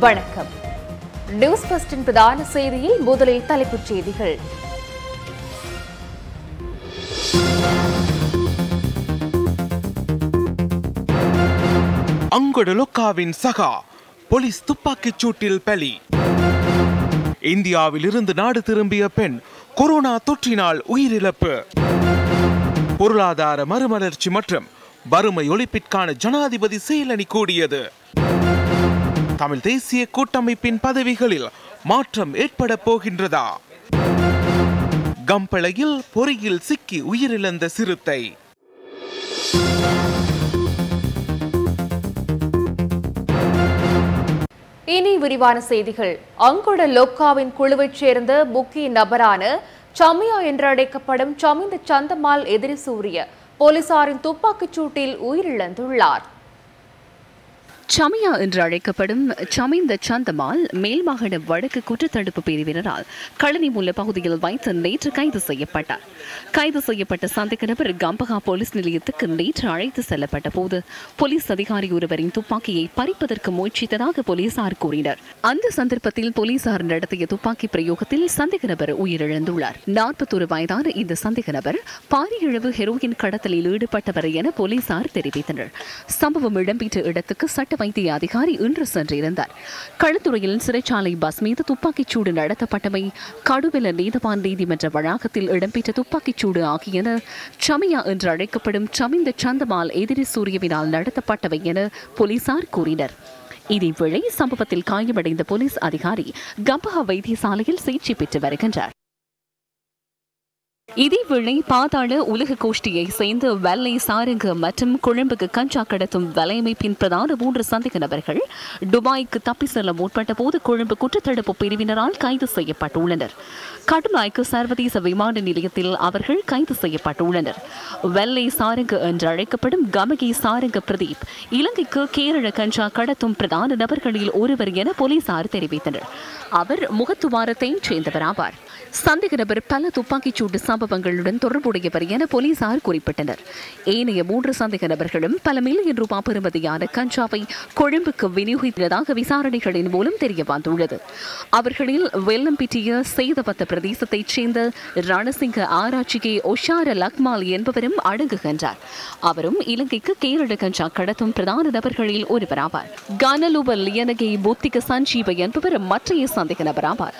வணக்கம். நியூஸ் ஃபர்ஸ்டின் பிரதான செய்தியில் முதலில் தலைப்புச் செய்திகள். அங்கொடலொக்காவின் சகா போலீஸ் துப்பாக்கிச் சூட்டில் பலி. இந்தியாவில் இருந்து நாடு திரும்பிய பெண் கொரோனா தொற்றினால் உயிரிழப்பு. பொருளாதார மறுமலர்ச்சி மற்றும் வறுமை ஒழிப்பிற்கான ஜனாதிபதி செயலணி கூடியது. தமிழ் தேசிய கூட்டமைப்பின் பதவிகளில் மாற்றம் ஏற்பட போகின்றதா? கம்பளையில் பொறியில் சிக்கி உயிரிழந்த சிறுத்தை. இனி விரிவான செய்திகள். அங்கொடலொக்காவின் குழுவைச் சேர்ந்த முக்கிய நபரான சமியா என்றழைக்கப்படும் சமிந்த சந்தமால் எதிரி சூரிய போலீசாரின் துப்பாக்கிச் சூட்டில் உயிரிழந்துள்ளார். சமியா என்று அழைக்கப்படும் சமிந்த சந்தமால் மேல்மாகாண வடக்கு குற்றத்தடுப்பு பிரிவினரால் களனிமுல்ல பகுதியில் வைத்து நேற்று கைது செய்யப்பட்டார். கைது செய்யப்பட்ட சந்தேக நபர் கம்பகா போலீஸ் நிலையத்துக்கு நேற்று அழைத்து செல்லப்பட்ட போது போலீஸ் அதிகாரி ஒருவரின் துப்பாக்கியை பறிப்பதற்கு முயற்சித்ததாக போலீசார் கூறினர். அந்த சந்தர்ப்பத்தில் போலீசார் நடத்திய துப்பாக்கி பிரயோகத்தில் சந்தேக நபர் உயிரிழந்துள்ளார். 41 வயதான இந்த சந்தேக நபர் பாரியளவு ஹெரோயின் கடத்தலில் ஈடுபட்டவர் என போலீசார் தெரிவித்தனர். சம்பவம் இடம்பெற்ற இடத்துக்கு சட்ட வைத்திய அதிகாரி இன்று சென்றிருந்தார். களுத்துறையில் சிறைச்சாலை பஸ் மீது துப்பாக்கிச் சூடு நடத்தப்பட்டமை, கடுவெல நீதவான் நீதிமன்ற வளாகத்தில் இடம்பெற்ற துப்பாக்கிச் சூடு ஆகியன சமியா என்று அழைக்கப்படும் சமிந்த சந்தமால் எதிரி சூரியவினால் நடத்தப்பட்டவை என போலீசார் கூறினர். இதேவேளை சம்பவத்தில் காயமடைந்த போலீஸ் அதிகாரி கம்பஹா வைத்தியசாலையில் சிகிச்சை பெற்று வருகின்றார். இதேவேளை பாதாள உலக கோஷ்டியை சேர்ந்த வெள்ளை சாரங்க மற்றும் கொழும்புக்கு கஞ்சா கடத்தும் வலையமைப்பின் பிரதான 3 சந்தேக நபர்கள் துபாய்க்கு தப்பி செல்ல முற்பட்ட போது கொழும்பு குற்றத்தடுப்பு பிரிவினரால் கைது செய்யப்பட்டுள்ளனர். கடுநாய்க்கு சர்வதேச விமான நிலையத்தில் அவர்கள் கைது செய்யப்பட்டுள்ளனர். வெள்ளை சாரங்க என்று அழைக்கப்படும் கமகி சாரங்க பிரதீப் இலங்கைக்கு கேரள கஞ்சா கடத்தும் பிரதான நபர்களில் ஒருவர் என போலீசார் தெரிவித்தனர். அவர் முகத்துவாரத்தைச் சேர்ந்தவர் ஆவார். சந்தேக நபர் பல துப்பாக்கிச் சூட்டு சம்பவங்களுடன் தொடர்புடையவர் என போலீசார் குறிப்பிட்டனர். ஏனைய 3 சந்தேக நபர்களும் பல மில்லியன் ரூபாய் பெறுமதியான கஞ்சாவை கொழும்புக்கு விநியோகித்ததாக விசாரணைகளின் மூலம் தெரிய வந்துள்ளது. அவர்களில் வெள்ளம்பிட்டிய சேதவத்த பிரதேசத்தைச் சேர்ந்த ரணசிங்க ஆராய்ச்சிகே ஒஷார லக்மால் என்பவரும் அடங்குகின்றார். அவரும் இலங்கைக்கு கேரள கஞ்சா கடத்தும் பிரதான நபர்களில் ஒருவராவார். கனலுவ லியனகே புத்திக சஞ்சீவ என்பவர் மற்றைய சந்தேக நபராவார்.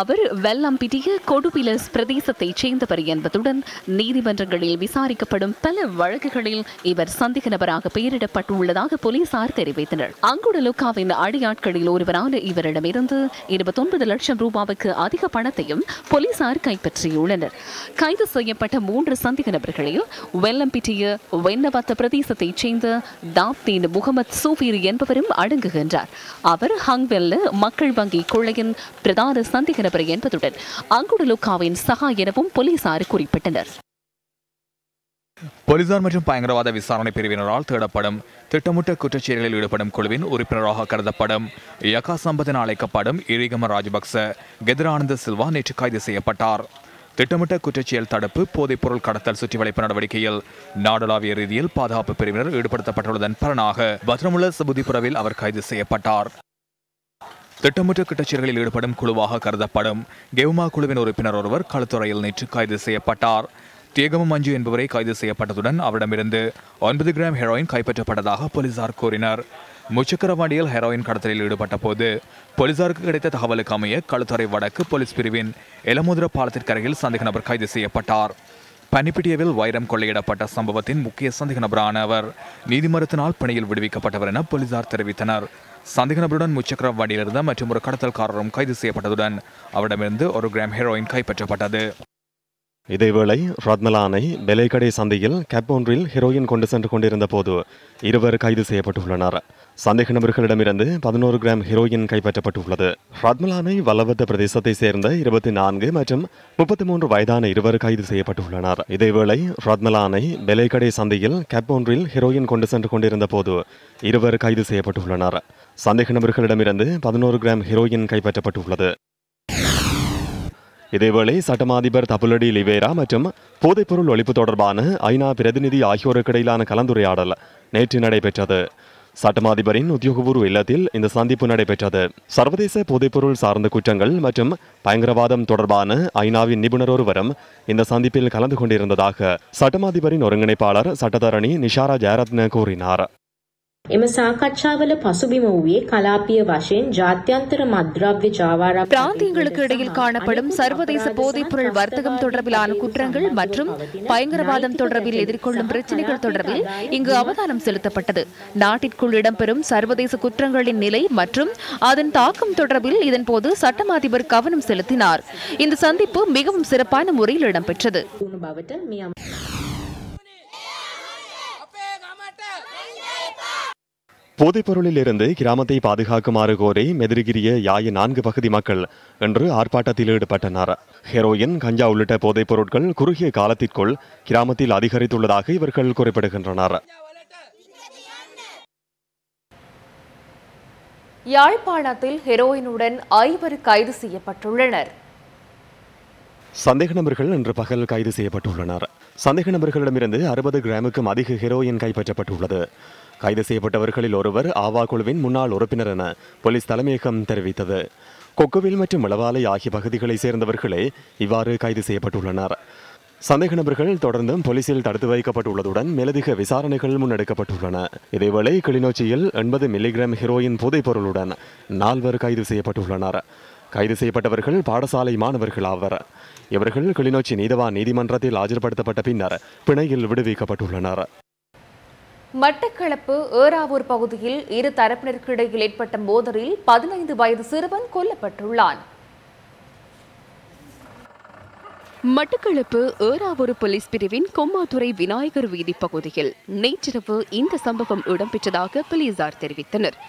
அவர் வெள்ளம்பிட்டிய கொடுபிலஸ் பிரதேசத்தைச் சேர்ந்தவர் என்பதுடன் நீதிமன்றங்களில் விசாரிக்கப்படும் பல வழக்குகளில் இவர் சந்தேக நபராக பெயரிடப்பட்டுள்ளதாக போலீசார் தெரிவித்தனர். அங்குடலொக்காவின் அடியாட்களில் ஒருவரான இவரிடமிருந்து 29 லட்சம் ரூபாய்க்கு அதிக பணத்தையும் போலீசார் கைப்பற்றியுள்ளனர். கைது செய்யப்பட்ட 3 சந்தேக நபர்களில் வெள்ளம்பிட்டிய வெண்ணவத்த பிரதேசத்தைச் சேர்ந்த தாப்தீன் முகமது சூஃபீர் என்பவரும் அடங்குகின்றார். அவர் ஹங்வெல்ல மக்கள் வங்கி கொள்ளையின் பிரதான சந்தேக நபர் என்பதுடன் அங்குடலொக்காவின் சகா எனவும் போலீசார் குறிப்பிட்டனர். போலீசார் மற்றும் பயங்கரவாத விசாரணை பிரிவினரால் தேடப்படும் திட்டமிட்ட குற்றச்செயல்களில் ஈடுபடும் குழுவின் உறுப்பினராக கருதப்படும் யகா சம்பத் என அழைக்கப்படும் இரிகம ராஜபக்ச கெதரானந்த சில்வா நேற்று கைது செய்யப்பட்டார். திட்டமிட்ட குற்றச்செயல் தடுப்பு, போதைப்பொருள் கடத்தல், சுற்றிவளைப்பு நடவடிக்கையில் நாடளாவிய ரீதியில் பாதுகாப்பு பிரிவினர் ஈடுபடுத்தப்பட்டுள்ளதன் பலனாக பத்ரமுல்ல சபுதிபுரவில் அவர் கைது செய்யப்பட்டார். திட்டமிட்ட குற்றச்செயல்களில் ஈடுபடும் குழுவாக கருதப்படும் கெவுமா குழுவின் உறுப்பினர் ஒருவர் களுத்துறையில் நேற்று கைது செய்யப்பட்டார். தியகம மஞ்சு என்பவரை கைது செய்யப்பட்டதுடன் அவரிடமிருந்து 9 கிராம் ஹெரோயின் கைப்பற்றப்பட்டதாக போலீசார் கூறினர். முச்சக்கர வண்டியில் ஹெரோயின் கடத்தலில் ஈடுபட்ட போது போலீசாருக்கு கிடைத்த தகவலுக்கு அமைய களுத்துறை வடக்கு போலீஸ் பிரிவின் எலமுதிர பாலத்திற்கரையில் சந்தேக நபர் கைது செய்யப்பட்டார். பனிப்பிட்டியவில் வைரம் கொள்ளையிடப்பட்ட சம்பவத்தின் முக்கிய சந்தேக நபரான அவர் நீதிமன்றத்தினால் பிணையில் விடுவிக்கப்பட்டவர் என போலீசார் தெரிவித்தனர். சந்தேக நபருடன் முச்சக்கர வண்டியில் இருந்த மற்றும் ஒரு கடத்தல்காரரும் கைது செய்யப்பட்டதுடன் அவரிடமிருந்து 1 கிராம் ஹெரோயின் கைப்பற்றப்பட்டது. இதேவேளை ரத்மலானை பெலைக்கடை சந்தையில் கேப் ஒன்றில் ஹெரோயின் கொண்டு சென்று கொண்டிருந்த போது 2 கைது செய்யப்பட்டுள்ளனர். சந்தேக நபர்களிடமிருந்து 11 கிராம் ஹெரோயின் கைப்பற்றப்பட்டுள்ளது. ரத்மலானை வல்லவத்த பிரதேசத்தை சேர்ந்த 24 மற்றும் 33 வயதான 2 கைது செய்யப்பட்டுள்ளனர். இதேவேளை ரத்மலானை பெலைக்கடை சந்தையில் கேப் ஒன்றில் ஹெரோயின் கொண்டு சென்று கொண்டிருந்த போது 2 கைது செய்யப்பட்டுள்ளனர். சந்தேக நபர்களிடமிருந்து 11 கிராம் ஹெரோயின் கைப்பற்றப்பட்டுள்ளது. இதேவேளை சட்டமாதிபர் தபுலடி லிவேரா மற்றும் போதைப்பொருள் ஒழிப்பு தொடர்பான ஐநா பிரதிநிதி ஆகியோருக்கு இடையிலான கலந்துரையாடல் நேற்று நடைபெற்றது. சட்டமாதிபரின் உத்தியோகபூர்வ இல்லத்தில் இந்த சந்திப்பு நடைபெற்றது. சர்வதேச போதைப்பொருள் சார்ந்த குற்றங்கள் மற்றும் பயங்கரவாதம் தொடர்பான ஐநாவின் நிபுணர் ஒருவரும் இந்த சந்திப்பில் கலந்து கொண்டிருந்ததாக சட்டமாதிபரின் ஒருங்கிணைப்பாளர் சட்டத்தரணி நிஷாரா ஜெயரத்ன கூறினார். එම සාකච්ඡාවල පසුබිම වූයේ කලාපීය වශයෙන් ජාත්‍යන්තර මත්ද්‍රව්‍ය ජාවාරම් பிராந்தியங்களுக்கு இடையில் காணப்படும் சர்வதேச போதைப்பொருள் வர்த்தகம் தொடர்பிலான குற்றங்கள் மற்றும் பயங்கரவாதம் தொடர்பில் எதிர்கொள்ளும் பிரச்சினைகள் தொடர்பில் இங்கு அவதானம் செலுத்தப்பட்டது. நாட்டிற்குள் இடம்பெறும் சர்வதேச குற்றங்களின் நிலை மற்றும் அதன் தாக்கம் தொடர்பில் இதன்போது சட்டமாதிபர் கவனம் செலுத்தினார். இந்த சந்திப்பு மிகவும் சிறப்பான முறையில் இடம்பெற்றது. போதைப்பொருளில் இருந்து கிராமத்தை பாதுகாக்குமாறு கோரி மெதிரிகிரிய யாய 4 பகுதி மக்கள் இன்று ஆர்ப்பாட்டத்தில் ஈடுபட்டனர். ஹெரோயின், கஞ்சா உள்ளிட்ட போதைப் பொருட்கள் குறுகிய காலத்திற்குள் கிராமத்தில் அதிகரித்துள்ளதாக இவர்கள் குறிப்பிடுகின்றனர். யாழ்ப்பாணத்தில் ஹெரோயினுடன் 5 கைது செய்யப்பட்டுள்ளனர். சந்தேக நபர்கள் இன்று பகல் கைது செய்யப்பட்டுள்ளனர். சந்தேக நபர்களிடமிருந்து 60 கிராமுக்கும் அதிக ஹெரோயின் கைப்பற்றப்பட்டுள்ளது. கைது செய்யப்பட்டவர்களில் ஒருவர் ஆவா குழுவின் முன்னாள் உறுப்பினர் என போலீஸ் தலைமையகம் தெரிவித்தது. கொக்குவில் மற்றும் இளவாலை ஆகிய பகுதிகளை சேர்ந்தவர்களே இவ்வாறு கைது செய்யப்பட்டுள்ளனர். சந்தேக நபர்கள் தொடர்ந்தும் போலீசில் தடுத்து வைக்கப்பட்டுள்ளதுடன் மேலதிக விசாரணைகள் முன்னெடுக்கப்பட்டுள்ளன. இதேவேளை கிளிநொச்சியில் 80 மில்லிகிராம் ஹெரோயின் போதைப் பொருளுடன் 4 கைது செய்யப்பட்டுள்ளனர். கைது செய்யப்பட்டவர்கள் பாடசாலை மாணவர்கள் ஆவர். இவர்கள் கிளிநொச்சி நீதவான் நீதிமன்றத்தில் ஆஜர்படுத்தப்பட்ட பின்னர் பிணையில் விடுவிக்கப்பட்டுள்ளனர். மட்டக்களப்பு ஏறாவூர் பகுதியில் இரு தரப்பினருக்கு இடையில் ஏற்பட்ட மோதலில் 15 வயது சிறுவன் கொல்லப்பட்டுள்ளான். மட்டக்களப்பு ஏறாவூர் போலீஸ் பிரிவின் கொம்மாதுறை விநாயகர் வீதி பகுதியில் நேற்றிரவு இந்த சம்பவம் இடம்பெற்றதாக போலீசார் தெரிவித்தனர்.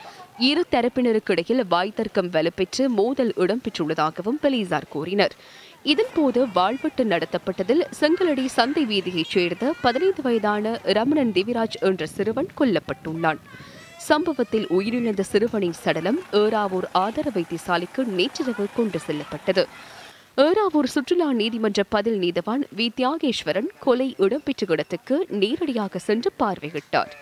இரு தரப்பினருக்கு இடையில் வாய்த்தர்க்கம் வலுப்பெற்று மோதல் இடம்பெற்றுள்ளதாகவும் போலீசார் கூறினர். இதன்போது வாழ்வெட்டு நடத்தப்பட்டதில் செங்கலடி சந்தை வீதியைச் சேர்ந்த 15 வயதான ரமணன் திவிராஜ் என்ற சிறுவன் கொல்லப்பட்டுள்ளான். சம்பவத்தில் உயிரிழந்த சிறுவனின் சடலம் ஏறாவூர் ஆதார வைத்தியசாலைக்கு நேற்றிரவு கொண்டு செல்லப்பட்டது. ஏறாவூர் சுற்றுலா நீதிமன்ற பதில் நீதவான் வி தியாகேஸ்வரன் கொலை இடம்பெற்ற இடத்துக்கு நேரடியாக சென்று பார்வையிட்டார்.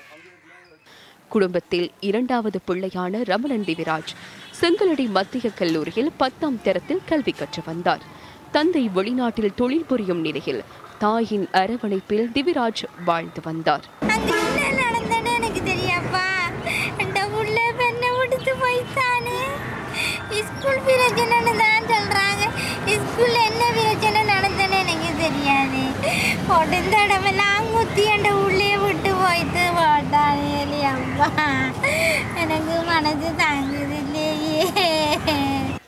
குடும்பத்தில் 2வது பிள்ளையான ரமணன் திவிராஜ் செங்கலடி மத்திய கல்லூரியில் 10ஆம் தரத்தில் கல்வி கற்று வந்தார். தந்தை வெளிநாட்டில் தொழில் புரியும் நிலையில் தாயின் அரவணைப்பில் திவிராஜ் வாழ்ந்து வந்தார்.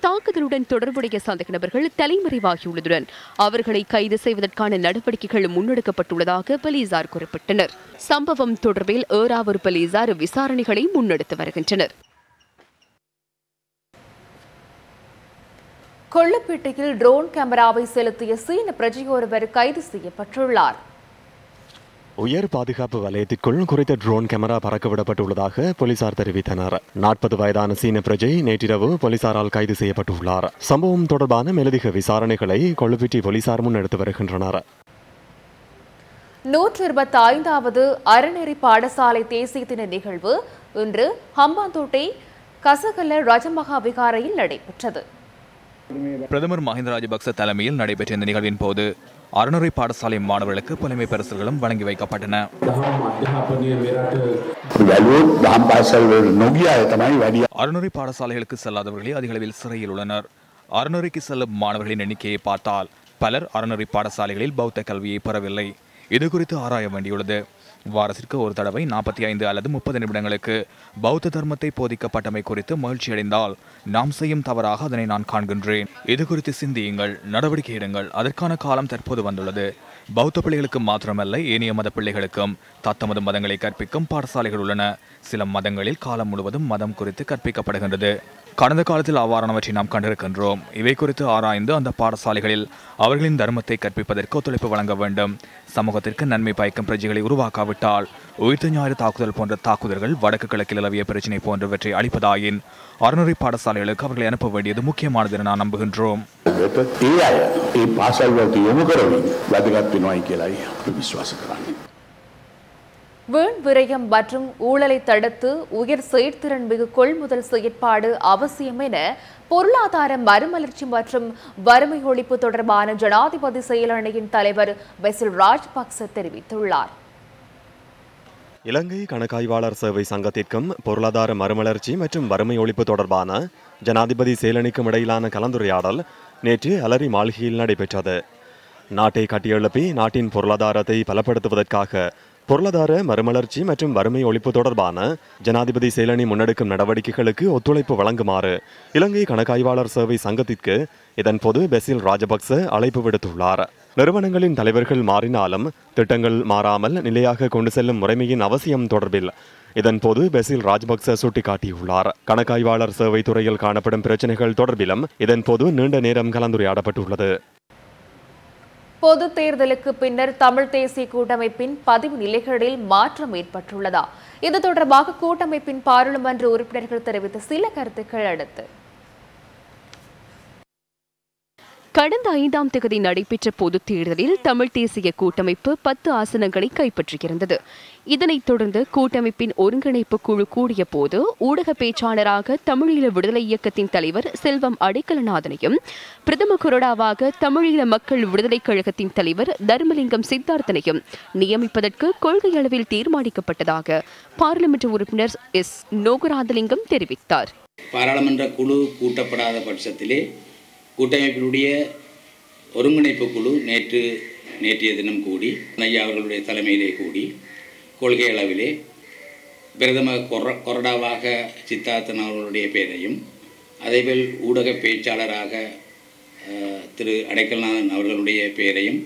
தாக்குதலுடன் தொடர்புடைய சந்தேக நபர்கள் தலைமறைவாகியுள்ளதுடன் அவர்களை கைது செய்வதற்கான நடவடிக்கைகள் முன்னெடுக்கப்பட்டுள்ளதாக போலீசார் குறிப்பிட்டனர். சம்பவம் தொடர்பில் ஏறாவூர் போலீசார் விசாரணைகளை முன்னெடுத்து வருகின்றனர். கொள்ளுப்பேட்டையில் ட்ரோன் கேமராவை செலுத்திய சீன பிரஜையொருவர் கைது செய்யப்பட்டுள்ளார். உயர் பாதுகாப்பு வலயத்திற்குள் குறித்த ட்ரோன் கேமரா பறக்கவிடப்பட்டுள்ளதாக போலீசார் தெரிவித்தனர். 40 வயதான சீன பிரஜை நேற்றிரவு போலீசாரால் கைது செய்யப்பட்டுள்ளார். சம்பவம் தொடர்பான மேலதிக விசாரணைகளை கொள்ளுப்பட்டி போலீசார் முன்னெடுத்து வருகின்றனர். 125வது அறநெறி பாடசாலை தேசிய தின நிகழ்வு இன்று ஹம்பாந்தோட்டை கசகல ரஜமகா விகாரையில் நடைபெற்றது. பிரதமர் மஹிந்த ராஜபக்ச தலைமையில் நடைபெற்ற இந்த நிகழ்வின் போது அறநெறி பாடசாலை மாணவர்களுக்கு புலமை பரிசுகளும் வழங்கி வைக்கப்பட்டன. அறநெறி பாடசாலைகளுக்கு செல்லாதவர்களே அதிக அளவில் சிறையில் உள்ளனர். அறநெறிக்கு செல்லும் மாணவர்களின் எண்ணிக்கையை பார்த்தால் பலர் அறநெறி பாடசாலைகளில் பௌத்த கல்வியை பெறவில்லை. இது குறித்து ஆராய வேண்டியுள்ளது. வாரத்திற்கு ஒரு தடவை 45 அல்லது 30 நிமிடங்களுக்கு பௌத்த தர்மத்தை போதிக்கப்பட்டமை குறித்து மகிழ்ச்சியடைந்தால் நாம் செய்யும் தவறாக அதனை நான் காண்கின்றேன். இது குறித்து சிந்தியுங்கள், நடவடிக்கை எடுங்கள். அதற்கான காலம் தற்போது வந்துள்ளது. பௌத்த பிள்ளைகளுக்கு மாத்திரமல்ல, ஏனைய மத பிள்ளைகளுக்கும் தத்தமது மதங்களை கற்பிக்கும் பாடசாலைகள் உள்ளன. சில மதங்களில் காலம் முழுவதும் மதம் குறித்து கற்பிக்கப்படுகின்றது. கடந்த காலத்தில் அவ்வாறானவற்றை நாம் கண்டிருக்கின்றோம். இவை குறித்து ஆராய்ந்து அந்த பாடசாலைகளில் அவர்களின் தர்மத்தை கற்பிப்பதற்கு ஒத்துழைப்பு வழங்க வேண்டும். சமூகத்திற்கு நன்மை பயக்கும் பிரஜைகளை உருவாக்காவிட்டால் உயிர்த்த ஞாயிறு தாக்குதல் போன்ற தாக்குதல்கள், வடக்கு கிழக்கில் நிலவிய பிரச்சினை போன்றவற்றை அளிப்பதாயின் அறநெறி பாடசாலைகளுக்கு அவர்களை அனுப்ப வேண்டியது முக்கியமானது என நான் நம்புகின்றோம். வீண் விரயம் மற்றும் ஊழலை தடுத்து உயர் செயற்திறன் மிகு கொள்முதல் செயற்பாடு அவசியம் என பொருளாதார மறுமலர்ச்சி மற்றும் வறுமை ஒழிப்பு தொடர்பான ஜனாதிபதி செயலணியின் தலைவர் பெசில் ராஜபக்ச தெரிவித்துள்ளார். இலங்கை கணக்காய்வாளர் சேவை சங்கத்திற்கும் பொருளாதார மறுமலர்ச்சி மற்றும் வறுமை ஒழிப்பு தொடர்பான ஜனாதிபதி செயலணிக்கும் இடையிலான கலந்துரையாடல் நேற்று அலரி மாளிகையில் நடைபெற்றது. நாட்டை கட்டியெழுப்பி நாட்டின் பொருளாதாரத்தை பலப்படுத்துவதற்காக பொருளாதார மறுமலர்ச்சி மற்றும் வறுமை ஒழிப்பு தொடர்பான ஜனாதிபதி செயலணி முன்னெடுக்கும் நடவடிக்கைகளுக்கு ஒத்துழைப்பு வழங்குமாறு இலங்கை கணக்காய்வாளர் சேவை சங்கத்திற்கு இதன்போது பெசில் ராஜபக்ச அழைப்பு விடுத்துள்ளார். நிறுவனங்களின் தலைவர்கள் மாறினாலும் திட்டங்கள் மாறாமல் நிலையாக கொண்டு செல்லும் முறைமையின் அவசியம் தொடர்பில் இதன்போது பெசில் ராஜபக்ச சுட்டிக்காட்டியுள்ளார். கணக்காய்வாளர் சேவை துறையில் காணப்படும் பிரச்சினைகள் தொடர்பிலும் இதன்போது நீண்ட நேரம் கலந்துரையாடப்பட்டுள்ளது. பொது தேர்தலுக்கு பின்னர் தமிழ் தேசிய கூட்டமைப்பின் பதிவு நிலைகளில் மாற்றம் ஏற்பட்டுள்ளதா? இது தொடர்பாக கூட்டமைப்பின் பாராளுமன்ற உறுப்பினர்கள் தெரிவித்த சில கருத்துக்கள் அடுத்து. கடந்த 5ஆம் தேதி நடைபெற்ற பொதுத் தேர்தலில் தமிழ் தேசிய கூட்டமைப்பு 10 ஆசனங்களை கைப்பற்றியிருந்தது. இதனைத் தொடர்ந்து கூட்டமைப்பின் ஒருங்கிணைப்பு குழு கூடிய போது ஊடக பேச்சாளராக தமிழீழ விடுதலை இயக்கத்தின் தலைவர் செல்வம் அடைக்கலநாதனையும், பிரதம கொறடாவாக தமிழீழ மக்கள் விடுதலைக் கழகத்தின் தலைவர் தர்மலிங்கம் சித்தார்த்தனையும் நியமிப்பதற்கு கொள்கை அளவில் தீர்மானிக்கப்பட்டதாக பாராளுமன்ற உறுப்பினர் எஸ் நோகராதலிங்கம் தெரிவித்தார். பாராளுமன்ற குழு கூட்டப்படாத பட்சத்திலே கூட்டமைப்பினுடைய ஒருங்கிணைப்பு குழு நேற்றைய தினம் கூடி ஐயா அவர்களுடைய தலைமையிலே கூடி கொள்கை அளவிலே பிரதம கொறடாவாக சித்தார்த்தன் அவர்களுடைய பெயரையும், அதேபோல் ஊடக பேச்சாளராக திரு அடைக்கல்நாதன் அவர்களுடைய பெயரையும்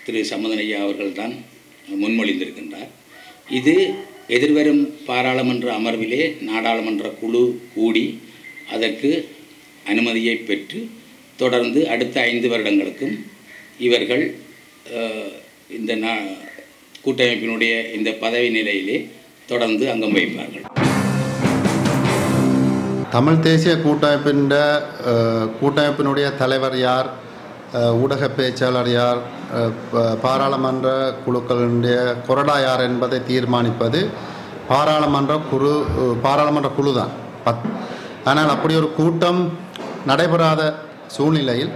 திரு சம்பந்தன் ஐயா அவர்கள்தான் முன்மொழிந்திருக்கின்றார். இது எதிர்வரும் பாராளுமன்ற அமர்விலே நாடாளுமன்ற குழு கூடி அதற்கு அனுமதியை பெற்று தொடர்ந்து அடுத்த 5 வருடங்களுக்கும் இவர்கள் இந்த கூட்டமைப்பினுடைய இந்த பதவி நிலையிலே தொடர்ந்து அங்கம் வகிப்பார்கள். தமிழ் தேசிய கூட்டமைப்பினுடைய தலைவர் யார், ஊடக பேச்சாளர் யார், பாராளுமன்ற குழுக்களுடைய கொறடா யார் என்பதை தீர்மானிப்பது பாராளுமன்ற குழு தான். ஆனால் அப்படி ஒரு கூட்டம் நடைபெறாத சூழ்நிலையில்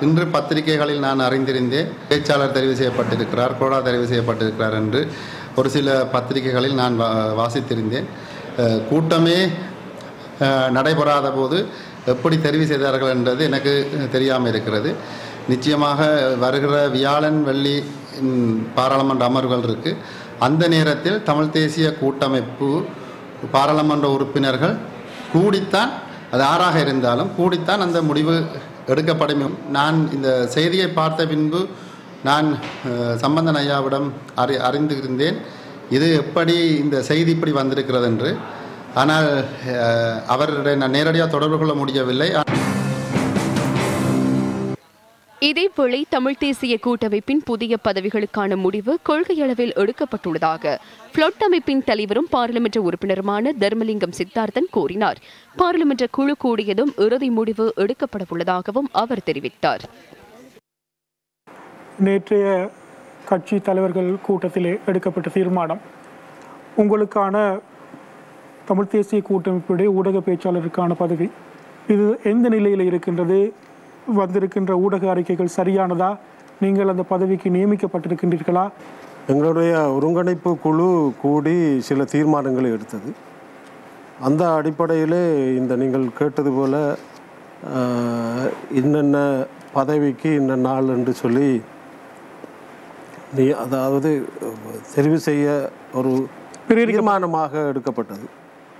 இன்று பத்திரிகைகளில் நான் அறிந்திருந்தேன், பேச்சாளர் தெரிவு செய்யப்பட்டிருக்கிறார், கொறடா தெரிவு செய்யப்பட்டிருக்கிறார் என்று ஒரு சில பத்திரிகைகளில் நான் வாசித்திருந்தேன். கூட்டமே நடைபெறாத போது எப்படி தெரிவு செய்தார்கள் என்றது எனக்கு தெரியாமல் இருக்கிறது. நிச்சயமாக வருகிற வியாழன் வெள்ளி பாராளுமன்ற அமர்வுகள் இருக்குது. அந்த நேரத்தில் தமிழ் தேசிய கூட்டமைப்பு பாராளுமன்ற உறுப்பினர்கள் கூடித்தான், அது ஆறாக இருந்தாலும் கூடித்தான் அந்த முடிவு எடுக்கப்படும். நான் இந்த செய்தியை பார்த்த பின்பு நான் சம்பந்தன் ஐயாவிடம் அறிந்திருந்தேன் இது எப்படி இந்த செய்தி இப்படி வந்திருக்கிறது என்று. ஆனால் அவரை நான் நேரடியாக தொடர்பு கொள்ள முடியவில்லை. இதேவேளை தமிழ் தேசிய கூட்டமைப்பின் புதிய பதவிகளுக்கான முடிவு கொள்கையளவில் எடுக்கப்பட்டுள்ளதாக புளொட் அமைப்பின் தலைவரும் பாராளுமன்ற உறுப்பினருமான தர்மலிங்கம் சித்தார்த்தன் கூறினார். பாராளுமன்ற குழு கூடியதும் இறுதி முடிவு எடுக்கப்படவுள்ளதாகவும் அவர் தெரிவித்தார். நேற்றைய கட்சி தலைவர்கள் கூட்டத்திலே எடுக்கப்பட்ட தீர்மானம், உங்களுக்கான தமிழ் தேசிய கூட்டமைப்புடைய ஊடக பேச்சாளருக்கான பதவி இது எந்த நிலையில் இருக்கின்றது, வந்திருக்கின்ற ஊடக அறிக்கைகள் சரியானதா, நீங்கள் அந்த பதவிக்கு நியமிக்கப்பட்டிருக்கின்றீர்களா? எங்களுடைய ஒருங்கிணைப்பு குழு கூடி சில தீர்மானங்களை எடுத்தது. அந்த அடிப்படையிலே இந்த நீங்கள் கேட்டது போல இன்னென்ன பதவிக்கு இன்ன நாள் என்று சொல்லி அதாவது தெரிவு செய்ய ஒரு தீர்மானமாக எடுக்கப்பட்டது.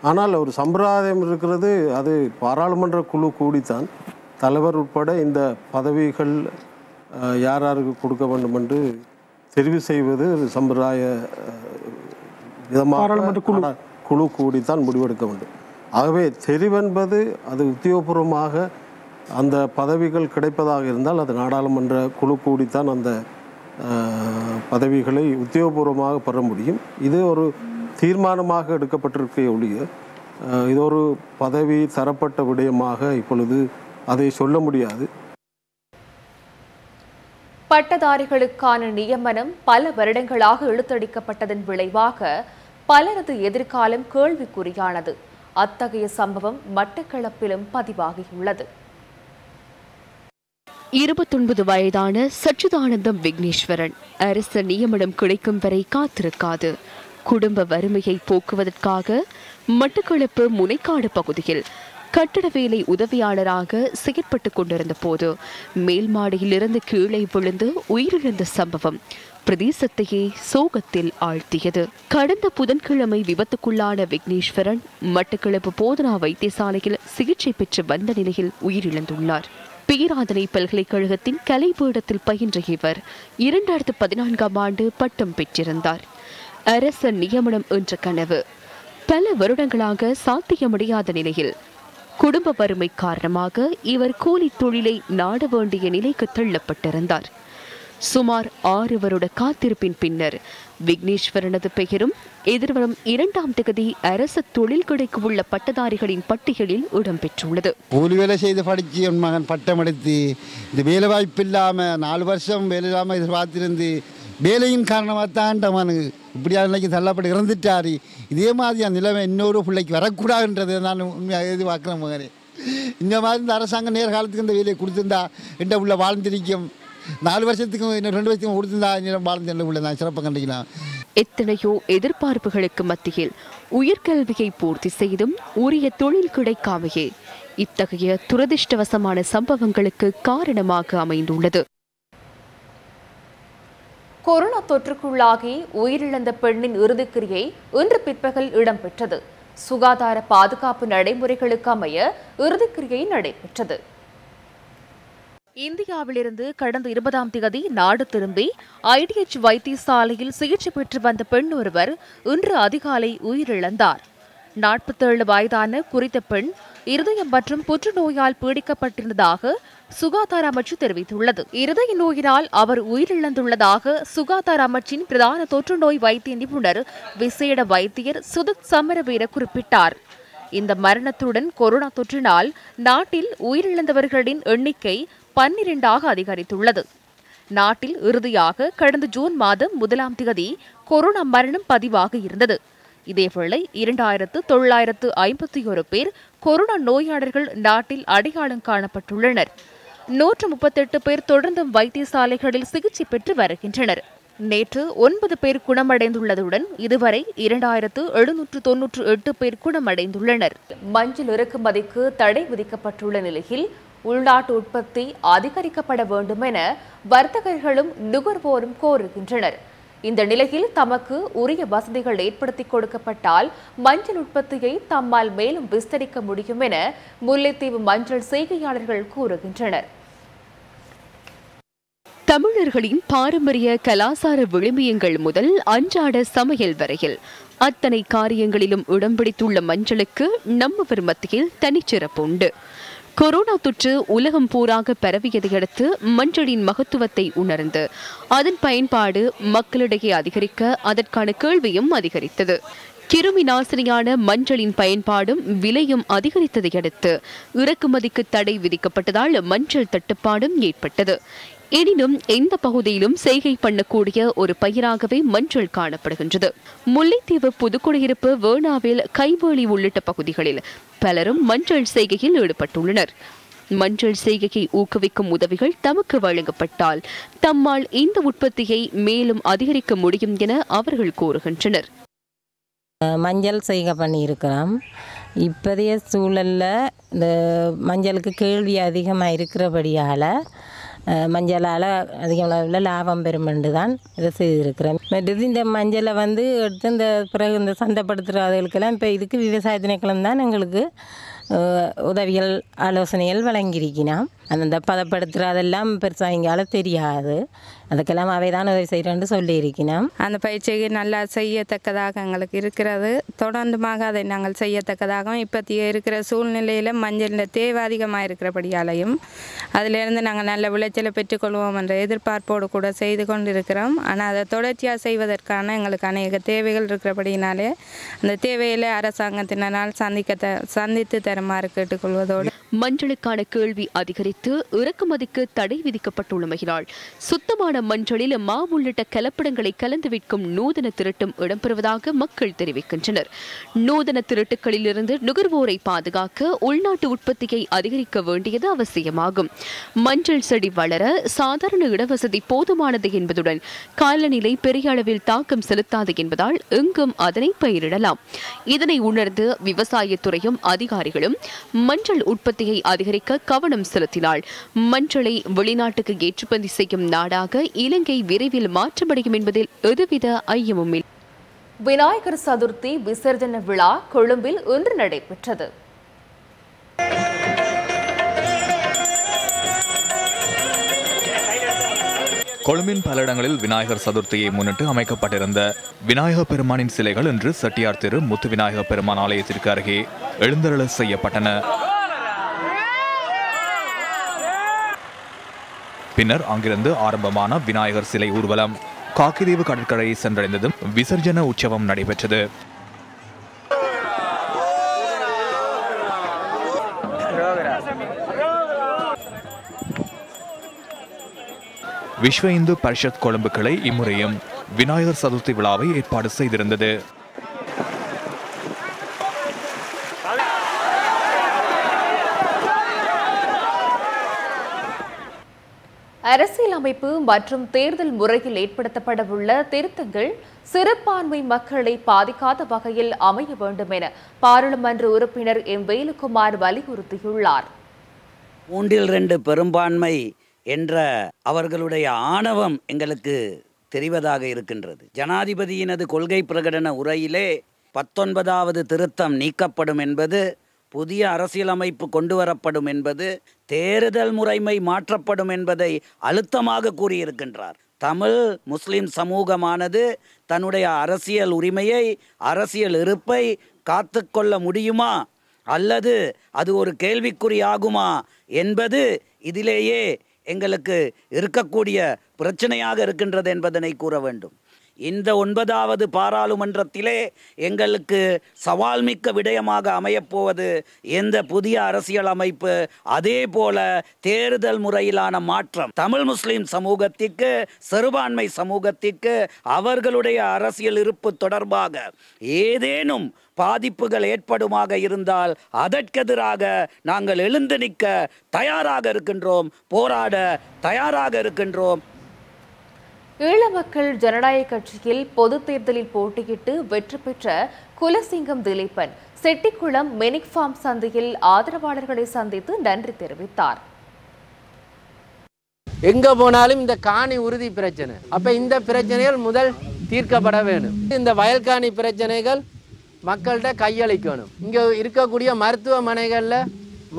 ஆனால் ஒரு சம்பிரதாயம் இருக்கிறது, அது பாராளுமன்ற குழு கூடித்தான் தலைவர் உட்பட இந்த பதவிகள் யார் யாருக்கு கொடுக்க வேண்டும் என்று தெரிவு செய்வது சம்பிரதாய விதமாக குழு கூடித்தான் முடிவெடுக்க வேண்டும். ஆகவே தெரிவென்பது அது உத்தியோகபூர்வமாக அந்த பதவிகள் கிடைப்பதாக இருந்தால் அது நாடாளுமன்ற குழு கூடித்தான் அந்த பதவிகளை உத்தியோகபூர்வமாக பெற முடியும். இது ஒரு தீர்மானமாக எடுக்கப்பட்டிருக்க ஒழிய இது ஒரு பதவி தரப்பட்ட விடயமாக இப்பொழுது அதை சொல்ல முடியாது. பட்டதாரிகளுக்கான நியமனம் பல வருடங்களாக இழுத்தடிக்கப்பட்டதன் விளைவாக பலரது எதிர்காலம் கேள்விக்குறியானது. அத்தகைய சம்பவம் மட்டக்களப்பிலும் பதிவாகியுள்ளது. 29 வயதான சச்சிதானந்தம் விக்னேஸ்வரன் அரச நியமனம் கிடைக்கும் வரை காத்திருக்காது. குடும்ப வறுமையை போக்குவதற்காக மட்டக்களப்பு முனைக்காடு பகுதியில் கட்டட வேலை உதவியாளராக செயற்பட்டுக் கொண்டிருந்த போது மேல் மாடியிலிருந்து கீழே விழுந்து உயிரிழந்த சம்பவம் பிரதேசத்தையே சோகத்தில் ஆழ்த்தியது. கடந்த புதன்கிழமை விபத்துக்குள்ளான விக்னேஸ்வரன் மட்டக்களப்பு போதனா வைத்தியசாலையில் சிகிச்சை பெற்று வந்த நிலையில் உயிரிழந்துள்ளார். பேராதனை பல்கலைக்கழகத்தின் கலைபீடத்தில் பயின்ற இவர் 2014ஆம் ஆண்டு பட்டம் பெற்றிருந்தார். அரச நியமனம் என்ற கனவு பல வருடங்களாக சாத்தியமடையாத நிலையில் குடும்ப வறுமை காரணமாக இவர் கூலி தொழிலை நாட வேண்டிய நிலைக்கு தள்ளப்பட்டிருந்தார். சுமார் 6 வருட காத்திருப்பின் பின்னர் விக்னேஸ்வரனது பெயரும் எதிர்வரும் 2ஆம் தேதி அரசு தொழில் கிடைக்க உள்ள பட்டதாரிகளின் பட்டியலில் இடம்பெற்றுள்ளது. கூலி வேலை செய்து படித்து என் மகன் பட்டம் எடுத்து இந்த வேலை வாய்ப்பு இல்லாமல் 4 வருஷம் வேலை இல்லாமல் எதிர்பார்த்திருந்து வேலையின் காரணமாக தான் மகனுக்கு இப்படியா நிலைக்கு தள்ளப்பட்டு இறந்துட்டாரு. இதே மாதிரி அந்த நிலைமை இன்னொரு பிள்ளைக்கு வரக்கூடாதுன்றது நான் உண்மையாக எதிர்பார்க்குறேன் மகனே. இந்த மாதிரி இந்த அரசாங்கம் நேர்காலத்துக்கு இந்த வேலையை கொடுத்துருந்தா என்ற உள்ள வாழ்ந்திருக்கும். 4 வருஷத்துக்கும் இன்னும் 2 வருஷத்துக்கும் கொடுத்துருந்தா வாழ்ந்த உள்ள நான் சிறப்பாக கண்டிக்கலாம். எத்தனையோ எதிர்பார்ப்புகளுக்கு மத்தியில் உயர்கல்வியை பூர்த்தி செய்தும் உரிய தொழில் கிடைக்காமையே இத்தகைய துரதிர்ஷ்டவசமான சம்பவங்களுக்கு காரணமாக அமைந்துள்ளது. கொரோனா தொற்றுக்குள்ளாகி உயிரிழந்த பெண்ணின் இறுதிக்கிரியை இன்று பிற்பகல் இடம்பெற்றது. சுகாதார பாதுகாப்பு நடைமுறைகளுக்கு அமைய இறுதிக்கிரியை நடைபெற்றது. இந்தியாவிலிருந்து கடந்த 20ஆம் தேதி நாடு திரும்பி ஐடிஎச் வைத்தியசாலையில் சிகிச்சை பெற்று வந்த பெண் ஒருவர் இன்று அதிகாலை உயிரிழந்தார். 47 வயதான குறித்த பெண் இருதயம் மற்றும் புற்றுநோயால் பீடிக்கப்பட்டிருந்ததாக சுகாதார அமைச்சு தெரிவித்துள்ளது. இருதய நோயினால் அவர் உயிரிழந்துள்ளதாக சுகாதார அமைச்சின் பிரதான தொற்றுநோய் வைத்திய நிபுணர் விசேட வைத்தியர் சுதத் சமரவீர குறிப்பிட்டார். இந்த மரணத்துடன் கொரோனா தொற்றினால் நாட்டில் உயிரிழந்தவர்களின் எண்ணிக்கை 12ஆக அதிகரித்துள்ளது. நாட்டில் இறுதியாக கடந்த ஜூன் மாதம் 1ஆம் தேதி கொரோனா மரணம் பதிவாக இருந்தது. இதேவேளை 2951 பேர் கொரோனா நோயாளர்கள் நாட்டில் அடையாளம் காணப்பட்டுள்ளனர். 138 பேர் தொடர்ந்தும் வைத்தியசாலைகளில் சிகிச்சை பெற்று வருகின்றனர். நேற்று 9 பேர் குணமடைந்துள்ளதுடன் இதுவரை 2798 பேர் குணமடைந்துள்ளனர். மஞ்சள் இறக்குமதிக்கு தடை விதிக்கப்பட்டுள்ள நிலையில் உள்நாட்டு உற்பத்தி அதிகரிக்கப்பட வேண்டும் என வர்த்தகர்களும் நுகர்வோரும் கோருகின்றனர். இந்த நிலையில் தமக்கு உரிய வசதிகள் ஏற்படுத்தி கொடுக்கப்பட்டால் மஞ்சள் உற்பத்தியை தம்மால் மேலும் விஸ்தரிக்க முடியும் என முல்லைத்தீவு மஞ்சள் செய்கையாளர்கள் கூறுகின்றனர். தமிழர்களின் பாரம்பரிய கலாசார விழுமியங்கள் முதல் அன்றாட சமையல் வரையில் அத்தனை காரியங்களிலும் இடம் பிடித்துள்ள மஞ்சளுக்கு நம்மவர் மத்தியில் தனிச்சிறப்பு உண்டு. கொரோனா தொற்று உலகம் பூராக பரவியதை அடுத்து மஞ்சளின் மகத்துவத்தை உணர்ந்து அதன் பயன்பாடு மக்களிடையே அதிகரிக்க அதற்கான கேள்வியும் அதிகரித்தது. கிருமி நாசினியான மஞ்சளின் பயன்பாடும் விலையும் அதிகரித்ததை அடுத்து இறக்குமதிக்கு தடை விதிக்கப்பட்டதால் மஞ்சள் தட்டுப்பாடும் ஏற்பட்டது. எனினும் எந்த பகுதியிலும் செய்கை பண்ணக்கூடிய ஒரு பயிராகவே மஞ்சள் காணப்படுகின்றது. முல்லைத்தீவு, புதுக்குடியிருப்பு, வேணாவில், கைவேலி உள்ளிட்ட பகுதிகளில் பலரும் மஞ்சள் செய்கையில் ஈடுபட்டுள்ளனர். மஞ்சள் செய்கையை ஊக்குவிக்கும் உதவிகள் தமக்கு வழங்கப்பட்டால் தம்மால் இந்த உற்பத்தியை மேலும் அதிகரிக்க முடியும் என அவர்கள் கூறுகின்றனர். மஞ்சள் செய்கை பண்ணியிருக்கிறோம். இப்போதைய சூழலில் இந்த மஞ்சளுக்கு கேள்வி அதிகமாக இருக்கிறபடியால் மஞ்சளால் அதிக அளவில் லாபம் பெறுமென்று தான் இதை செய்திருக்கிறேன். மற்றது இந்த மஞ்சளை எடுத்து இந்த பிறகு இந்த சந்தைப்படுத்துகிறவர்களுக்கெல்லாம் இப்போ இதுக்கு விவசாய திணைக்களம் தான் எங்களுக்கு உதவிகள் ஆலோசனைகள் வழங்கியிருக்கிறோம். அந்த பதப்படுத்துகிறதெல்லாம் பெருசாக எங்களால் தெரியாது. அதுக்கெல்லாம் அவை தான் உதவி செய்கிறேன்னு சொல்லியிருக்கிறோம். அந்த பயிற்சியை நல்லா செய்யத்தக்கதாக எங்களுக்கு இருக்கிறது. தொடர்ந்துமாக அதை நாங்கள் செய்யத்தக்கதாகவும் இப்போதைய இருக்கிற சூழ்நிலையில் மஞ்சளில் தேவை அதிகமாக இருக்கிறபடியாலையும் அதிலிருந்து நாங்கள் நல்ல விளைச்சலை பெற்றுக்கொள்வோம் என்ற எதிர்பார்ப்போடு கூட செய்து கொண்டிருக்கிறோம். ஆனால் அதை தொடர்ச்சியாக செய்வதற்கான எங்களுக்கு அநேக தேவைகள் இருக்கிறபடினாலே அந்த தேவையில் அரசாங்கத்தினால் சந்தித்து தருமாறு கேட்டுக்கொள்வதோடு மஞ்சளுக்கான கேள்வி அதிகரித்து வைத்து இறக்குமதிக்கு தடை விதிக்கப்பட்டுள்ளமையினால் சுத்தமான மஞ்சளில் மா உள்ளிட்ட கலப்படங்களை கலந்து விற்கும் நூதன திருட்டும் இடம்பெறுவதாக மக்கள் தெரிவிக்கின்றனர். நூதன திருட்டுகளிலிருந்து நுகர்வோரை பாதுகாக்க உள்நாட்டு உற்பத்தியை அதிகரிக்க வேண்டியது அவசியமாகும். மஞ்சள் செடி வளர சாதாரண இடவசதி போதுமானது என்பதுடன் காலநிலை பெரிய அளவில் தாக்கம் செலுத்தாது என்பதால் எங்கும் அதனை பயிரிடலாம். இதனை உணர்ந்து விவசாயத்துறையும் அதிகாரிகளும் மஞ்சள் உற்பத்தியை அதிகரிக்க கவனம் செலுத்தினால் மஞ்சளை வெளிநாட்டுக்கு ஏற்றுமதி செய்யும் நாடாக இலங்கை விரைவில் மாற்றமடையும் என்பதில் எதுவித ஐயமும் இல்லை. விநாயகர் சதுர்த்தி விசர்ஜன விழா கொழும்பில் இன்று நடைபெற்றது. கொழும்பின் பல இடங்களில் விநாயகர் சதுர்த்தியை முன்னிட்டு அமைக்கப்பட்டிருந்த விநாயகர் பெருமானின் சிலைகள் இன்று செட்டியார் திரு முத்து விநாயகர் பெருமான் ஆலயத்திற்கு அருகே எழுந்தருள செய்யப்பட்டன. பின்னர் அங்கிருந்து ஆரம்பமான விநாயகர் சிலை ஊர்வலம் காக்கிதீவு கடற்கரையை சென்றடைந்ததும் விசர்ஜன உற்சவம் நடைபெற்றது. விஸ்வ இந்து பரிஷத் கொழும்பு கிளை இம்முறையும் விநாயகர் சதுர்த்தி விழாவை ஏற்பாடு செய்திருந்தது. அரசியலமைப்பு மற்றும் தேர்தல் முறையில் ஏற்படுத்தப்படவுள்ள திருத்தங்கள் சிறுபான்மை மக்களை பாதிக்காத வகையில் அமைய வேண்டும் என பாராளுமன்ற உறுப்பினர் எம் வேலுக்குமார் வலியுறுத்தியுள்ளார். 3/2 பெரும்பான்மை என்ற அவர்களுடைய ஆணவம் எங்களுக்கு தெரிவதாக இருக்கின்றது. ஜனாதிபதியினது கொள்கை பிரகடன உரையிலே 19வது திருத்தம் நீக்கப்படும் என்பது, புதிய அரசியலமைப்பு கொண்டு வரப்படும் என்பது, தேர்தல் முறைமை மாற்றப்படும் என்பதை அழுத்தமாக கூறியிருக்கின்றார். தமிழ் முஸ்லிம் சமூகமானது தன்னுடைய அரசியல் உரிமையை, அரசியல் இருப்பை காத்துக்கொள்ள முடியுமா அல்லது அது ஒரு கேள்விக்குறியாகுமா என்பது இதிலேயே எங்களுக்கு இருக்கக்கூடிய பிரச்சனையாக இருக்கின்றது என்பதனை கூற வேண்டும். இந்த 9வது பாராளுமன்றத்திலே எங்களுக்கு சவால் மிக்க விடயமாக அமையப்போவது எந்த புதிய அரசியல் அமைப்பு, அதே போல தேர்தல் முறையிலான மாற்றம். தமிழ் முஸ்லிம் சமூகத்திற்கு, சிறுபான்மை சமூகத்திற்கு அவர்களுடைய அரசியல் இருப்பு தொடர்பாக ஏதேனும் பாதிப்புகள் ஏற்படுமாக இருந்தால் அதற்கெதிராக நாங்கள் எழுந்து நிற்க தயாராக இருக்கின்றோம், போராட தயாராக இருக்கின்றோம். ஈழ மக்கள் ஜனநாயக கட்சியில் பொது தேர்தலில் போட்டியிட்டு வெற்றி பெற்ற குலசிங்கம் திலீபன் செட்டிக்குளம் மெனிக் ஃபார்ம் சந்தையில் ஆதரவாளர்களை சந்தித்து நன்றி தெரிவித்தார். எங்க போனாலும் இந்த காணி உறுதி பிரச்சனை, அப்ப இந்த பிரச்சனைகள் முதல் தீர்க்கப்பட வேண்டும். இந்த வயல்காணி பிரச்சனைகள் மக்கள்கிட்ட கையளிக்கணும். இங்க இருக்கக்கூடிய மருத்துவமனைகள்ல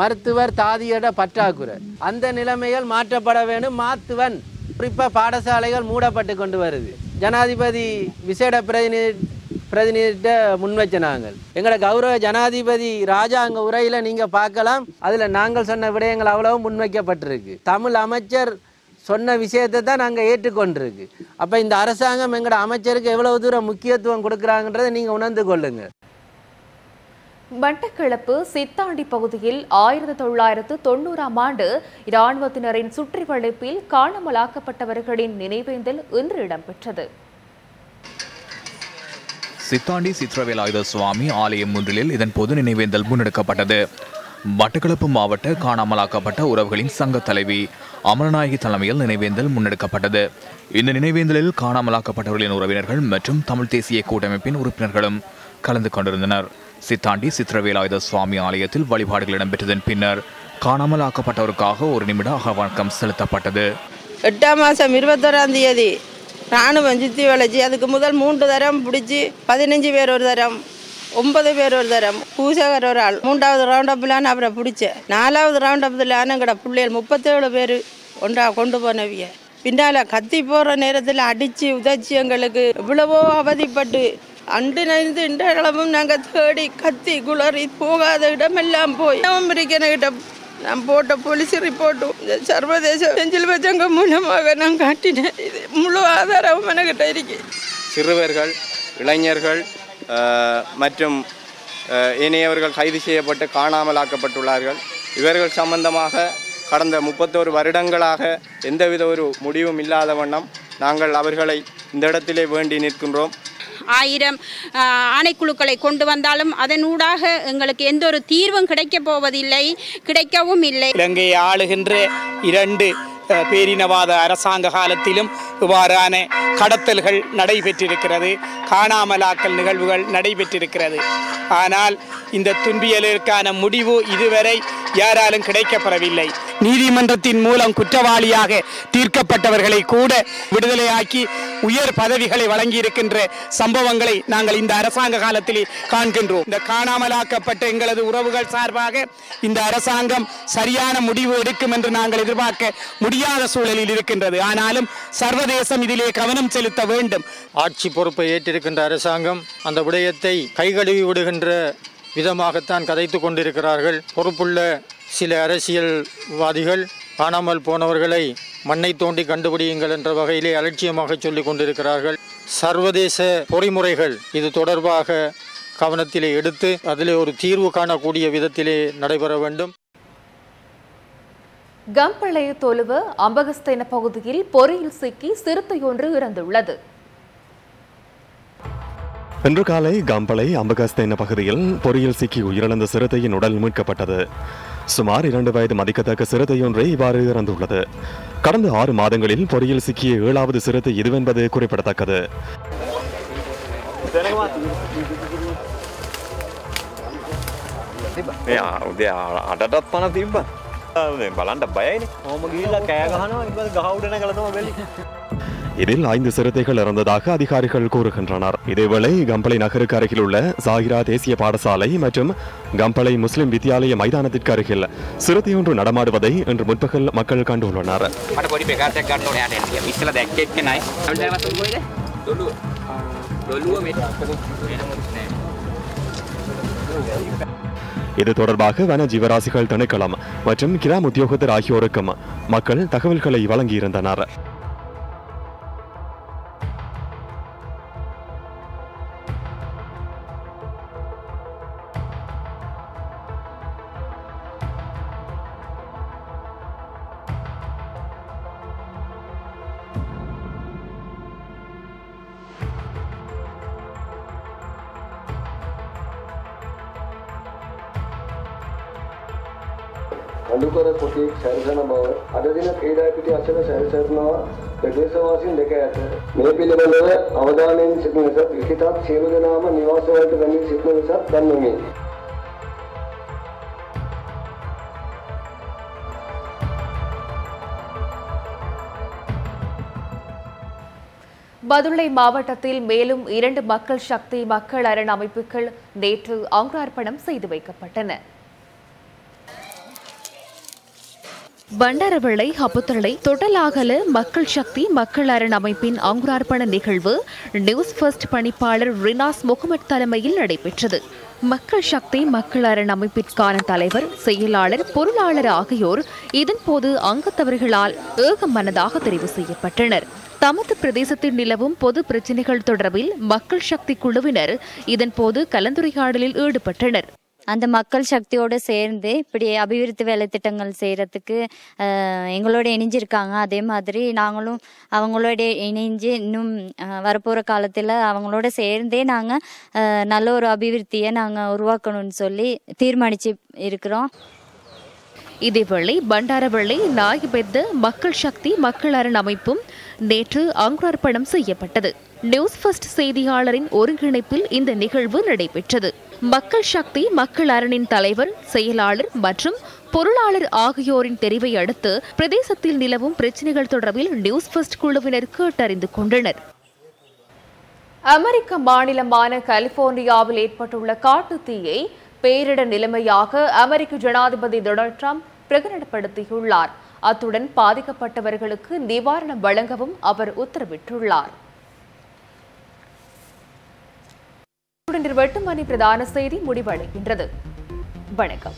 மருத்துவர் தாதியோட பற்றாக்குறை, அந்த நிலைமைகள் மாற்றப்பட வேண்டும். மாத்துவன் குறிப்பாக பாடசாலைகள் மூடப்பட்டு கொண்டு வருது. ஜனாதிபதி விசேட பிரதிநிதிட்ட முன்வச்ச நாங்கள் எங்களோட கௌரவ ஜனாதிபதி ராஜாங்க உரையில் நீங்கள் பார்க்கலாம். அதில் நாங்கள் சொன்ன விடயங்கள் அவ்வளவு முன்வைக்கப்பட்டிருக்கு. தமிழ் அமைச்சர் சொன்ன விஷயத்தை தான் நாங்கள் ஏற்றுக்கொண்டிருக்கு. அப்போ இந்த அரசாங்கம் எங்களோட அமைச்சருக்கு எவ்வளவு தூரம் முக்கியத்துவம் கொடுக்குறாங்கன்றதை நீங்கள் உணர்ந்து கொள்ளுங்க. மட்டக்களப்பு சித்தாண்டி பகுதியில் 1990ஆம் ஆண்டு இராணுவத்தினரின் சுற்றிவளைப்பில் காணாமலாக்கப்பட்டவர்களின் நினைவேந்தல் இன்று இடம்பெற்றது. சித்தாண்டி சித்ரவேலாயுத சுவாமி ஆலயம் ஒன்றில் இதன் பொது நினைவேந்தல் முன்னெடுக்கப்பட்டது. மட்டக்களப்பு மாவட்ட காணாமலாக்கப்பட்ட உறவுகளின் சங்க தலைவி அமரநாயகி தலைமையில் நினைவேந்தல் முன்னெடுக்கப்பட்டது. இந்த நினைவேந்தலில் காணாமலாக்கப்பட்டவர்களின் உறவினர்கள் மற்றும் தமிழ் தேசிய கூட்டமைப்பின் உறுப்பினர்களும் கலந்து கொண்டிருந்தனர். சித்தாண்டி சித்ரவேலாயுத சுவாமி ஆலயத்தில் வழிபாடுகள் இடம்பெற்றதன் பின்னர் காணாமலாக்கப்பட்டவருக்காக 1 நிமிட அகவணக்கம் செலுத்தப்பட்டது. 8ஆம் மாதம் 21ஆம் தேதி இராணுவம் சுற்றி வளைச்சி அதுக்கு முதல் 3 தரம் பிடிச்சி 15 பேர் ஒரு தரம், 9 பேர் ஒரு தரம், பூசகர் ஒரு ஆள். 3வது ரவுண்டப்பிலான அவரை பிடிச்சேன். 4வது ரவுண்டப்பில் எங்கட பிள்ளைகள் 37 பேர் ஒன்றா கொண்டு போனவிய. பின்னால் கத்தி போகிற நேரத்தில் அடித்து உதச்சி எங்களுக்கு இவ்வளவோ அவதிப்பட்டு அண்டு நைந்து இன்றளவும் நாங்கள் தேடி கத்தி குளறி போகாத இடமெல்லாம் போய் அமெரிக்கன்கிட்ட நான் போட்ட போலீஸ் ரிப்போர்ட்டும் இந்த சர்வதேச செஞ்சில் வச்சவங்க மூலமாக நான் காட்டினேன். இது முழு ஆதாரமும் எனக்கிட்ட இருக்கு. சிறுவர்கள், இளைஞர்கள் மற்றும் ஏனையவர்கள் கைது செய்யப்பட்டு காணாமலாக்கப்பட்டுள்ளார்கள். இவர்கள் சம்பந்தமாக கடந்த 31 வருடங்களாக எந்தவித ஒரு முடிவும் இல்லாத வண்ணம் நாங்கள் அவர்களை இந்த இடத்திலே வேண்டி நிற்கின்றோம். 1000 ஆணைக்குழுக்களை கொண்டு வந்தாலும் அதனூடாக எங்களுக்கு எந்த ஒரு தீர்வும் கிடைக்கப் போவதில்லை, கிடைக்கவும் இல்லை. இலங்கையை ஆளுகின்ற 2 பேரினவாத அரசாங்க காலத்திலும் இவ்வாறான கடத்தல்கள் நடைபெற்றிருக்கிறது, காணாமலாக்கல் நிகழ்வுகள் நடைபெற்றிருக்கிறது. ஆனால் இந்த துன்பியலுக்கான முடிவு இதுவரை யாராலும் கிடைக்கப்பெறவில்லை. நீதிமன்றத்தின் மூலம் குற்றவாளியாக தீர்க்கப்பட்டவர்களை கூட விடுதலையாக்கி உயர் பதவிகளை வழங்கியிருக்கின்ற சம்பவங்களை நாங்கள் இந்த அரசாங்க காலத்திலே காண்கின்றோம். இந்த காணாமலாக்கப்பட்ட எங்களது உறவுகள் சார்பாக இந்த அரசாங்கம் சரியான முடிவு எடுக்கும் என்று நாங்கள் எதிர்பார்க்க முடியாத சூழலில் இருக்கின்றது. ஆனாலும் சர்வதேசம் இதிலே கவனம் செலுத்த வேண்டும். ஆட்சி பொறுப்பை ஏற்றிருக்கின்ற அரசாங்கம் அந்த விடயத்தை கைகழுவி விடுகின்ற விதமாகத்தான் கதைத்து கொண்டிருக்கிறார்கள். பொறுப்புள்ள சில அரசியல்வாதிகள் காணாமல் போனவர்களை மண்ணை தோண்டி கண்டுபிடியுங்கள் என்ற வகையிலே அலட்சியமாக சொல்லிக் கொண்டிருக்கிறார்கள். சர்வதேச பொறிமுறைகள் இது தொடர்பாக கவனத்திலே எடுத்து அதிலே ஒரு தீர்வு காணக்கூடிய விதத்திலே நடைபெற வேண்டும். கம்பளைய தொழுவ அம்பகஸ்தேன பகுதியில் பொறியில் சிக்கி சிறுத்தையொன்று இறந்துள்ளது. இன்று காலை கம்பளை அம்பகஸ்தேன பகுதியில் பொறியில் சிக்கி உயிரிழந்த சிறுத்தையின் உடல் மீட்கப்பட்டது. சுமார் 2 வயது மதிக்கத்தக்க சிறுத்தையொன்றே இவ்வாறு இறந்துள்ளது. கடந்த 6 மாதங்களில் பொறியில் சிக்கிய 7வது சிறுத்தை இதுவென்பது குறிப்பிடத்தக்கது. இதில் 5 சிறுத்தைகள் இறந்ததாக அதிகாரிகள் கூறுகின்றனர். இதேவேளை கம்பளை நகருக்கு அருகில் உள்ள சாகிரா தேசிய பாடசாலை மற்றும் கம்பளை முஸ்லிம் வித்தியாலய மைதானத்திற்கு அருகில் சிறுத்தையொன்று நடமாடுவதை இன்று முற்பகல் மக்கள் கண்டுள்ளனர். இது தொடர்பாக வன ஜீவராசிகள் திணைக்களம் மற்றும் கிராம உத்தியோகத்தர் ஆகியோருக்கும் மக்கள் தகவல்களை வழங்கியிருந்தனர். අඩුකර කොටෙක් සැරසන බව අද දින ක්‍රීඩාපිටිය අසල සැරසනවා ප්‍රදේශවාසීන් දෙක ඇත. මේ පිළිබඳව අවධානයෙන් සිටින නිසා ලිඛිතවත් සියලු දෙනාම නිවාසවලට ගමී සිටින නිසා දන්වමි. பதுளை மாவட்டத்தில் மேலும் 2 மக்கள் சக்தி மக்கள் அரண் அமைப்புகள் நேற்று அங்குரார்ப்பணம் செய்து வைக்கப்பட்டன. பண்டாரவளை ஹப்புத்தளை தொட்டலாகல மக்கள் சக்தி மக்கள் அரண் அமைப்பின் அங்குரார்ப்பண நிகழ்வு நியூஸ் ஃபர்ஸ்ட் பணிப்பாளர் ரினாஸ் முகமது தலைமையில் நடைபெற்றது. மக்கள் சக்தி மக்கள் அரண் அமைப்பிற்கான தலைவர், செயலாளர், பொருளாளர் ஆகியோர் இதன்போது அங்கத்தவர்களால் ஏகமனதாக தெரிவு செய்யப்பட்டனர். தமது பிரதேசத்தில் நிலவும் பொது பிரச்சினைகள் தொடர்பில் மக்கள் சக்தி குழுவினர் இதன்போது கலந்துரையாடலில் ஈடுபட்டனர். அந்த மக்கள் சக்தியோடு சேர்ந்து இப்படி அபிவிருத்தி வேலை திட்டங்கள் செய்கிறதுக்கு எங்களோட இணைஞ்சிருக்காங்க. அதே மாதிரி நாங்களும் அவங்களோட இணைஞ்சு இன்னும் வரப்போகிற காலத்தில் அவங்களோட சேர்ந்தே நாங்கள் நல்ல ஒரு அபிவிருத்தியை நாங்கள் உருவாக்கணும்னு சொல்லி தீர்மானித்து இருக்கிறோம். இதேவேளை பண்டாரவளை நாயபெத்த மக்கள் சக்தி மக்கள் அரண் அமைப்பும் நேற்று அங்குரார்ப்பணம் செய்யப்பட்டது. நியூஸ் ஃபர்ஸ்ட் செய்தியாளரின் ஒருங்கிணைப்பில் இந்த நிகழ்வு நடைபெற்றது. மக்கள் சக்தி மக்கள் அரணின் தலைவர், செயலாளர் மற்றும் பொருளாளர் ஆகியோரின் தெரிவை அடுத்து பிரதேசத்தில் நிலவும் பிரச்சினைகள் தொடர்பில் நியூஸ் ஃபர்ஸ்ட் குழுவினர் கேட்டறிந்து கொண்டனர். அமெரிக்க மாநிலமான கலிபோர்னியாவில் ஏற்பட்டுள்ள காட்டுத் தீயை பேரிடர் நிலைமையாக அமெரிக்க ஜனாதிபதி டொனால்ட் ட்ரம்ப் பிரகடனப்படுத்தியுள்ளார். அத்துடன் பாதிக்கப்பட்டவர்களுக்கு நிவாரணம் வழங்கவும் அவர் உத்தரவிட்டுள்ளார். 8 மணி பிரதான செய்தி முடிவடைகின்றது. வணக்கம்.